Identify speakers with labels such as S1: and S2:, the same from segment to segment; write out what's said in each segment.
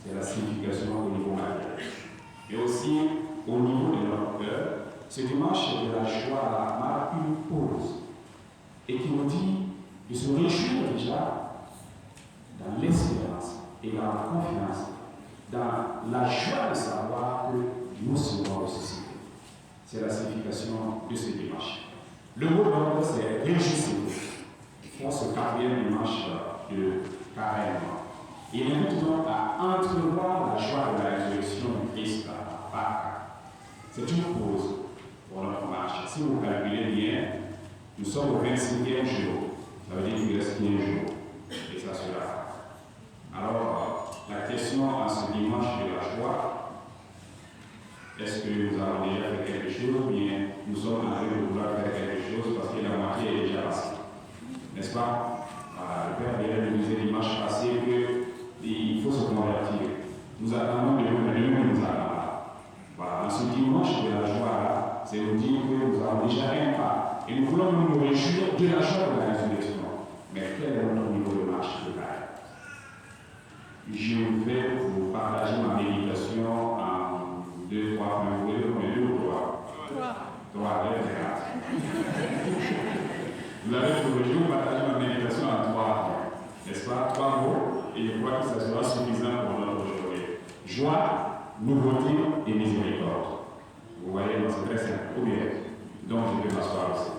S1: c'est la signification au niveau matériel. Mais aussi au niveau de notre cœur, ce dimanche de la joie marque une pause et qui nous dit de se réjouir déjà dans l'espérance et dans la confiance, dans la joie de savoir que nous serons ressuscités. C'est la signification de ce dimanche. Le mot d'ordre, c'est réjouissez-vous pour ce 4e dimanche de carême. Il invite donc à entrevoir la joie de la résurrection du Christ à Pâques. C'est une pause pour notre marche. Si vous calculez bien, nous sommes au 25e jour. Ça veut dire qu'il reste 15 jours. Et ça sera. Alors, la question en ce dimanche de la joie, est-ce que nous avons déjà fait quelque chose ou bien nous sommes en train de vouloir faire quelque chose parce que la moitié est déjà passée? N'est-ce pas? Voilà, le Père vient de nous dire dimanche passé qu'il faut se convertir. Nous attendons de nous attendons. Voilà, dans ce dimanche de la joie, c'est nous dire que nous avons déjà un pas et nous voulons nous réjouir de la joie de la résurrection. Mais quel est notre niveau de marche de carême? Je vais vous partager ma méditation en 2, 3, vous voulez combien? 2 ou 3? 3, vous avez trouvé, je vais vous partager ma méditation en 3, n'est-ce pas? 3 mots, et je crois que ça sera suffisant pour notre journée. Joie, nouveauté et miséricorde. Vous voyez, c'est très simple. Ou bien, donc je vais m'asseoir aussi.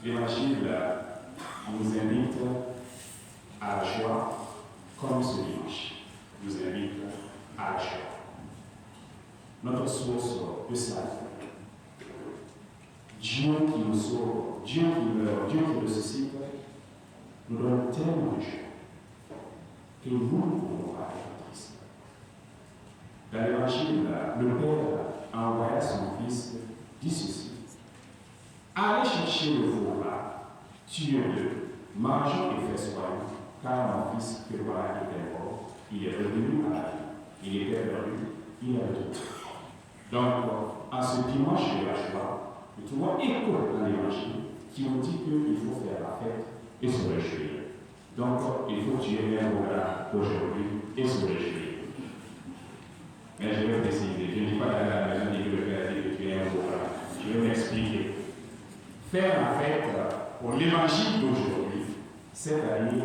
S1: L'évangile nous invite à la joie comme ce dimanche. Nous invite à la joie. Notre source de salut. Dieu qui nous sauve, Dieu qui meurt, Dieu qui ressuscite, nous donne tellement de joie que nous ne pouvons pas être tristes. Dans l'évangile, le Père envoya son Fils, dit ceci: allez chercher le veau là, tuez-le, mangeons et fais-soyons, car mon Fils que voilà était mort, il est revenu à la vie. Il était perdu, il est revenu. Donc, en ce dimanche de la joie, nous trouvons écho dans l'évangile qui nous dit qu'il faut faire la fête et se réjouir. Donc, il faut tuer un veau là aujourd'hui et se réjouir. Mais je vais préciser, je ne dis pas d'aller à la maison et de le faire et de tuer un veau là. Je vais m'expliquer. Faire la fête pour l'évangile d'aujourd'hui, c'est-à-dire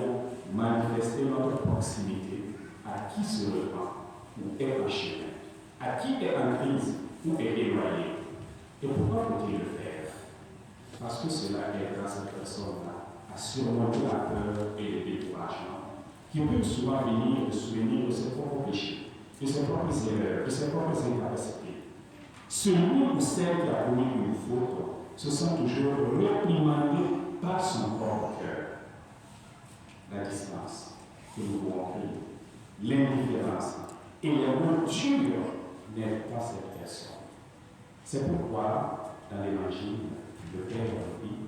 S1: manifester notre proximité à qui se repent ou est en chemin, à qui est en crise ou est éloigné. Et pourquoi faut-il le faire? Parce que cela aide à cette personne-là à surmonter la peur et le découragement qui peut souvent venir de souvenir de ses propres péchés, de ses propres erreurs, de ses propres incapacités. Celui ou celle qui a commis une faute se sent toujours réprimandé par son propre cœur. La distance que nous pouvons créer, l'indifférence et les mots durs n'aident pas cette personne. C'est pourquoi, dans l'Évangile, le Père dit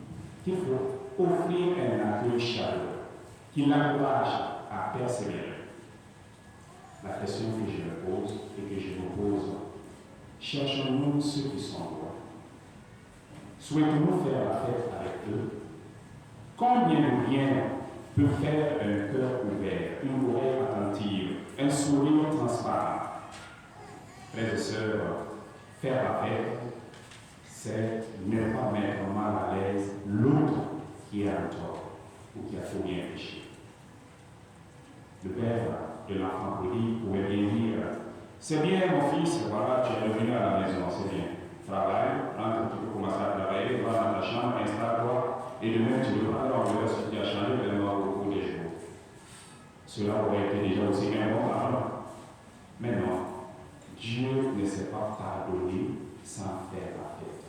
S1: qu'il faut offrir un accueil chaleureux qui l'encourage à persévérer. La question que je me pose et que je vous pose: cherchons-nous ceux qui sont loin? Souhaitons-nous faire la fête avec eux? Combien de bien peut faire un cœur ouvert, une oreille attentive, un sourire transparent? Frères et sœurs, faire la fête, c'est ne pas mettre mal à l'aise l'autre qui est en tort ou qui a trop bien péché. Le père de l'enfant prodigue pouvait bien dire: c'est bien mon fils, voilà, tu es revenu à la maison, c'est bien. Travaille, tu peux commencer à travailler, va dans ta chambre, installe-toi, et demain tu devras alors voir ce qui a changé vraiment au cours des jours. Cela aurait été déjà aussi bien bon avant. Mais non, Dieu ne s'est pas pardonné sans faire la fête.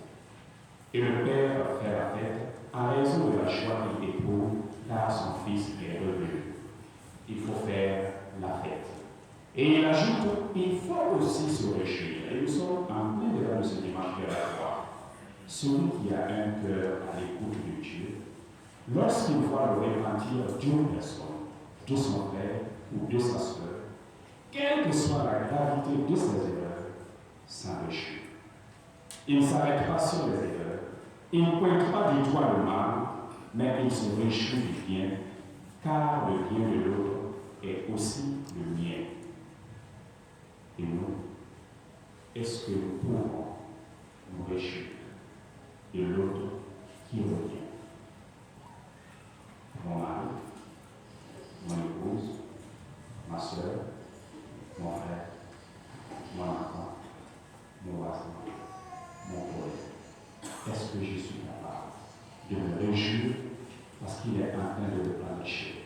S1: Et le Père fait la fête à raison de la joie qu'il éprouve car son Fils est revenu. Il faut faire la fête. Et il ajoute, il faut aussi se réjouir. Et nous sommes en plein dedans de ce dimanche de la joie. Celui qui a un cœur à l'écoute de Dieu, lorsqu'il voit le repentir d'une personne, de son frère ou de sa sœur, quelle que soit la gravité de ses erreurs, s'en réjouit. Il ne s'arrête pas sur les erreurs, il ne pointe pas du doigt le mal, mais il se réjouit du bien, car le bien de l'autre est aussi est-ce que nous pouvons nous réjouir de l'autre qui revient? Mon mari, mon épouse, ma soeur, mon frère, mon enfant, mon voisin, mon collègue. Est-ce que je suis capable de me réjouir parce qu'il est en train de replancher?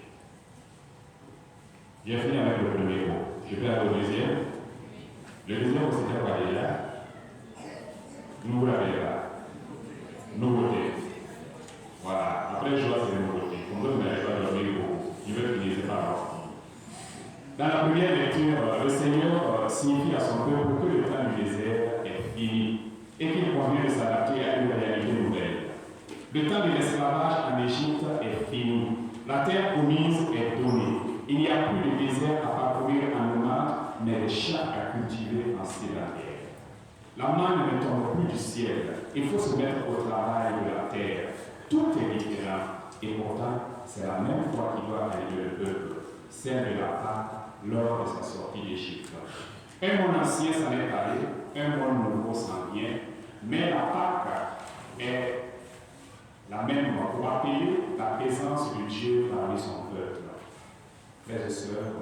S1: J'ai fini avec le premier mot. Je vais aller au deuxième. Le deuxième mot, c'était quoi déjà? Nous l'avez là. Nouveauté. Voilà. Après, je vois c'est les nouveautés. Comme vous n'avez pas dormi beaucoup. Je vais finir, c'est pas grave. Dans la première lecture, le Seigneur signifie à son peuple que le temps du désert est fini et qu'il convient de s'adapter à une réalité nouvelle. Le temps de l'esclavage en Égypte est fini. La terre promise est donnée. Il n'y a plus de désert à parcourir en nomade, mais des champs à cultiver en sédentaire. La manne ne tombe plus du ciel. Il faut se mettre au travail de la terre. Tout est différent. Et pourtant, c'est la même foi qui doit arriver le peuple, celle de la Pâque lors de sa sortie d'Égypte. Un monde ancien s'en est allé, un monde nouveau s'en vient, mais la Pâque est la même pour appeler la présence de Dieu parmi son peuple. Frères et sœurs,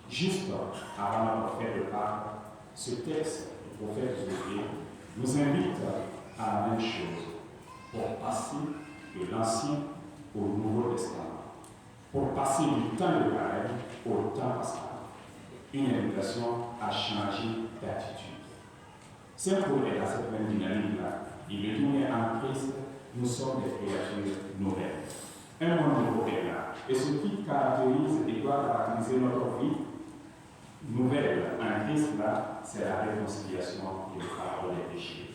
S1: juste avant notre fête de Pâques, ce texte du prophète Josué nous invite à la même chose, pour passer de l'Ancien au Nouveau Testament, pour passer du temps de Carême au temps pascal. Une invitation à changer d'attitude. Saint Paul est à cette même dynamique-là. Il le dit, mais en Christ, nous sommes des créatures nouvelles. Un monde nouveau est là. Et ce qui caractérise et doit caractériser notre vie nouvelle en Christ, là, c'est la réconciliation et le pardon des péchés.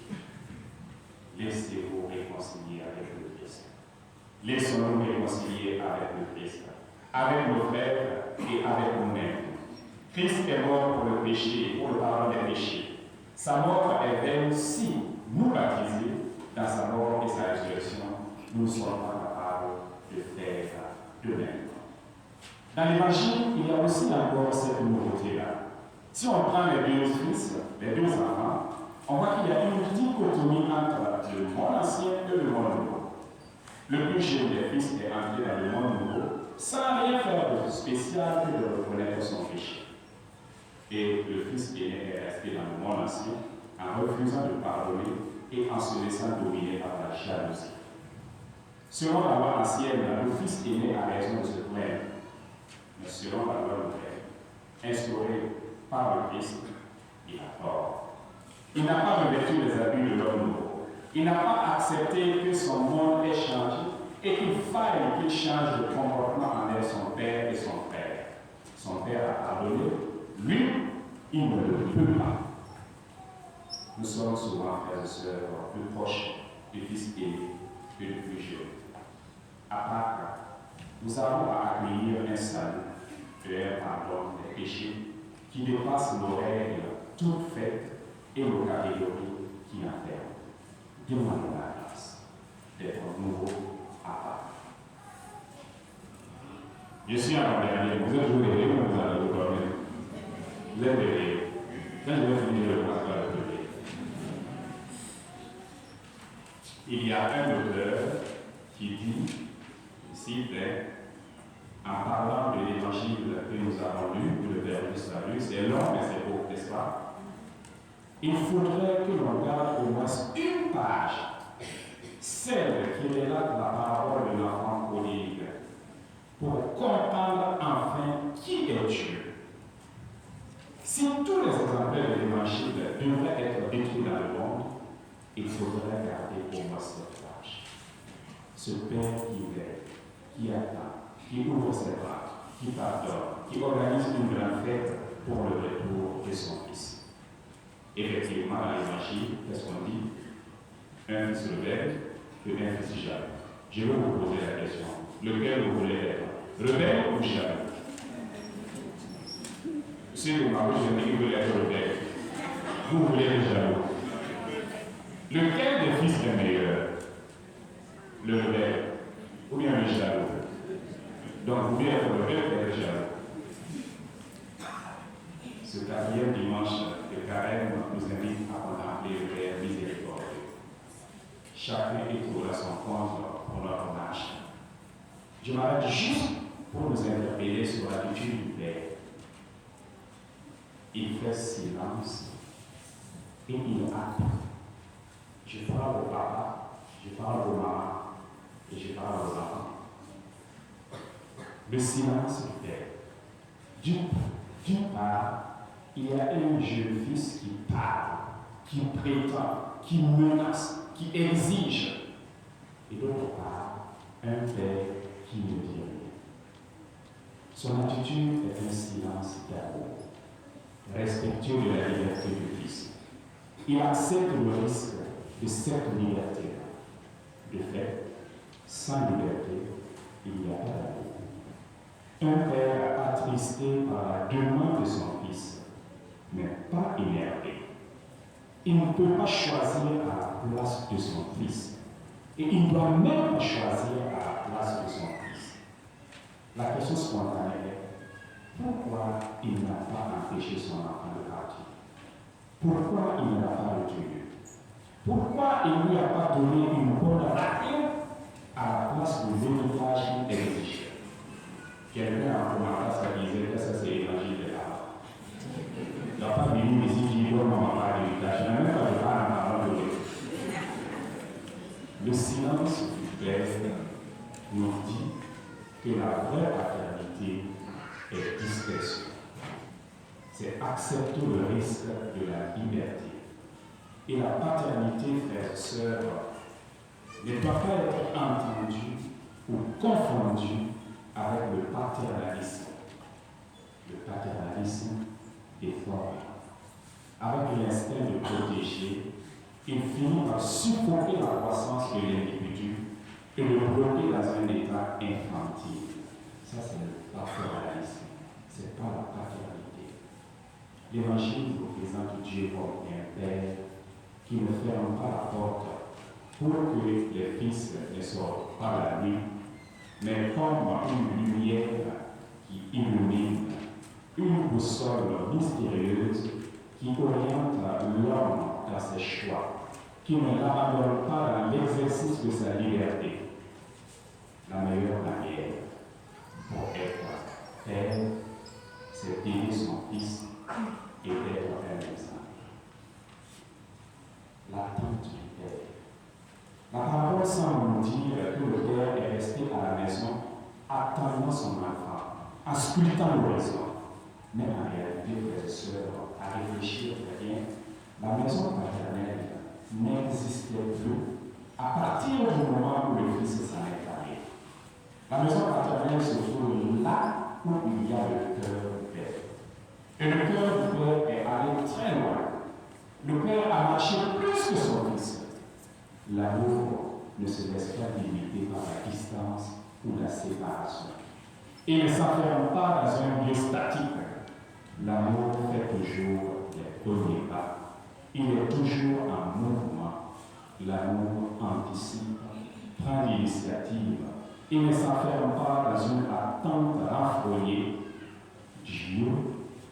S1: Laissez-vous réconcilier avec le Christ. Laissons-nous réconcilier avec le Christ, avec nos frères et avec nous-mêmes. Christ est mort pour le péché et pour le pardon des péchés. Sa mort est belle si nous baptisés dans sa mort et sa résurrection, nous ne sommes pas capables de faire de même. Dans l'Évangile, il y a aussi encore cette nouveauté-là. Si on prend les deux fils, les deux enfants, on voit qu'il y a une dichotomie entre le monde ancien et le monde nouveau. Le plus jeune des fils est entré dans le monde nouveau sans rien faire de spécial que de reconnaître son péché. Et le fils aîné est resté dans le monde ancien en refusant de pardonner et en se laissant dominer par la jalousie. Selon la loi ancienne, le fils aîné a raison de se plaindre. Mais selon la loi nouvelle, instaurée par le Christ, il a tort. Il n'a pas revêtu les habits de l'homme nouveau. Il n'a pas accepté que son monde ait changé et qu'il faille qu'il change de comportement envers son père et son frère. Son père a pardonné. Lui, il ne le peut pas. Nous sommes souvent, frères et sœurs, plus proches du fils aîné que du plus jeune. À Pâques, nous avons à accueillir un salut et un pardon des péchés qui dépasse nos règles toutes faites et nos catégories qui enferment. Demandons la grâce d'être nouveau à Pâques. Je suis en dernier. Vous êtes toujours réveillés ou vous allez vous dormir? Vous êtes réveillés. Quand je vais finir le passage à la Bible, il y a un auteur qui dit, ici, en parlant de l'évangile que nous avons lu, le Verbe du salut, c'est long, mais c'est beau, n'est-ce pas? Il faudrait que l'on garde au moins une page, celle qui relate la parole de l'enfant prodigue, pour comprendre enfin qui est Dieu. Si tous les exemplaires de l'évangile devraient être détruits dans le monde, il faudrait garder au moins cette page. Ce Père qui veille, qui attend, qui ouvre ses bras, qui pardonne, qui organise une grande fête pour le retour de son Fils. Effectivement, dans l'évangile, qu'est-ce qu'on dit? Un fils rebelle et un fils jaloux. Je vais vous poser la question. Lequel vous voulez être? Rebelle ou jaloux? Si vous m'avez jamais dit que vous voulez être rebelle, vous voulez être jaloux. Lequel des fils est meilleur? Le rebelle ou bien le jaloux? Donc vous voulez être rebelle ou être jaloux? Ce quatrième dimanche de carême nous invite à contempler le Père miséricordieux. Chacun est trouvé à son compte pour notre marche. Je m'arrête juste pour nous interpeller sur l'attitude du Père. Il fait silence et il attend. Je parle au papa, je parle aux mamans et je parle aux enfants. Le silence du Père. D'une part, il y a un jeune fils qui parle, qui prétend, qui menace, qui exige. Et d'autre part, un Père qui ne dit rien. Son attitude est un silence d'amour, respectueux de la liberté du Fils. Il accepte le risque de cette liberté-là. De fait, sans liberté, il n'y a pas d'amour. Un père attristé par la demande de son fils, mais pas énervé. Il ne peut pas choisir à la place de son fils. Et il ne doit même pas choisir à la place de son fils. La question spontanée est, pourquoi il n'a pas empêché son enfant de partir? Pourquoi il ne l'a pas retenu? Pourquoi il ne lui a pas donné une bonne radio à la place de l'héritage qu'il exigeait? Quelqu'un a commenté ça disait que ça c'est l'évangile de l'art. Il n'a pas venu ici dire qu'on m'a pas d'héritage. Il n'a même pas de part en parlant de Dieu. Le silence du Père nous dit que la vraie paternité est discrétion. C'est accepter le risque de la liberté. Et la paternité, frères et sœurs, ne doit pas être entendue ou confondue avec le paternalisme. Le paternalisme est fort. Avec l'instinct de protéger, il finit par suffoquer la croissance de l'individu et le bloquer dans un état infantile. Ça, c'est le paternalisme. Ce n'est pas la paternité. L'Évangile représente Dieu comme un Père qui ne ferme pas la porte pour que les fils ne sortent pas la nuit, mais comme une lumière qui illumine, une boussole mystérieuse qui oriente l'homme dans ses choix, qui ne l'abandonne pas dans l'exercice de sa liberté. La meilleure manière pour être père, c'est d'aimer son fils et d'être un exemple. L'attente du Père. La parole semble nous dire que le Père est resté à la maison attendant son enfant, en scrutant l'horizon. Mais en réalité, frères et sœurs, à réfléchir très bien, la maison paternelle n'existait plus à partir du moment où le Fils s'en est allé. La maison paternelle se trouve là où il y a le cœur du Père. Et le cœur du Père est allé très loin. Le Père a marché plus que son Fils. L'amour ne se laisse pas limiter par la distance ou la séparation. Il ne s'enferme pas dans un lieu statique. L'amour fait toujours les premiers pas. Il est toujours en mouvement. L'amour anticipe, prend l'initiative. Il ne s'enferme pas dans une attente renfrognée. Dieu,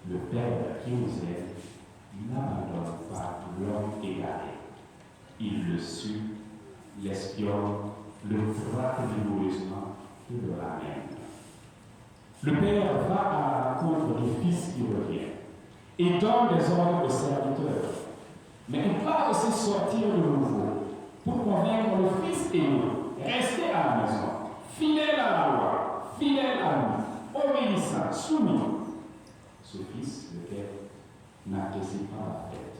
S1: le Père qui nous aime, n'abandonne pas l'homme égaré. Il le suit, l'espionne, le frappe vigoureusement et le ramène. Le Père va à la rencontre du Fils qui revient et donne des ordres aux serviteurs. Mais il va aussi sortir de nouveau pour convaincre le Fils aimé, rester à la maison, fidèle à la loi, fidèle à nous, obéissant, soumis. Ce Fils, le Père, n'apprécie pas la fête,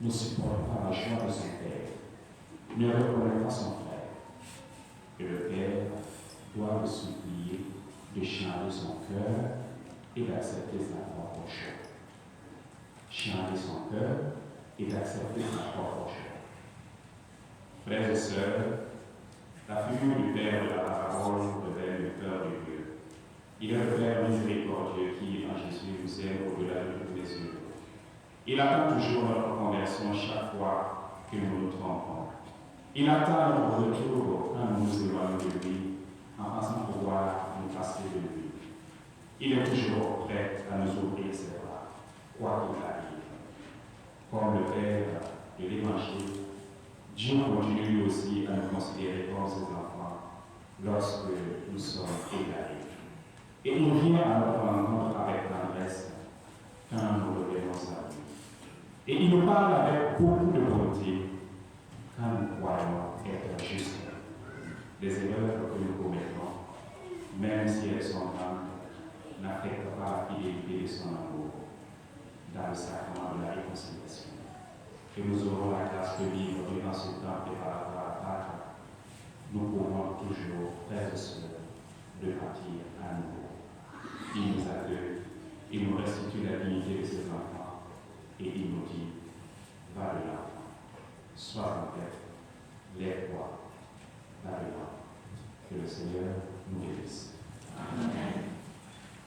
S1: ne supporte pas la joie de son Père, ne reconnaît pas son frère. Et le Père doit le supplier de changer son cœur et d'accepter sa propre choix. Changer son cœur et d'accepter sa propre choix. Frères et sœurs, la figure du Père de la parole révèle le cœur de Dieu. Il est le Père miséricordieux qui, en Jésus, nous aime au-delà de toutes les œuvres. Il attend toujours notre conversion chaque fois que nous nous trompons. Il attend notre retour quand nous nous éloignons de lui, en pensant pouvoir nous passer de lui. Il est toujours prêt à nous ouvrir ses bras, quoi qu'il arrive. comme le Père de l'Évangile, Dieu continue lui aussi à nous considérer comme ses enfants lorsque nous sommes égarés. Et il vient à notre rencontre avec tendresse quand nous revenons à lui. Et il nous parle avec beaucoup de bonté quand nous croyons être justes. Les erreurs que nous commettons, même si elles sont grandes, n'affectent pas la fidélité de son amour dans le sacrement de la réconciliation. Que nous aurons la grâce de vivre durant ce temps préparatoire à Pâques, nous pouvons toujours, frères et sœurs, de partir à nouveau. Il nous accueille, il nous restitue la dignité de ses enfants et il nous dit, va de l'enfant, sois en paix, lève-toi, va de l'enfant. Que le Seigneur nous bénisse. Amen.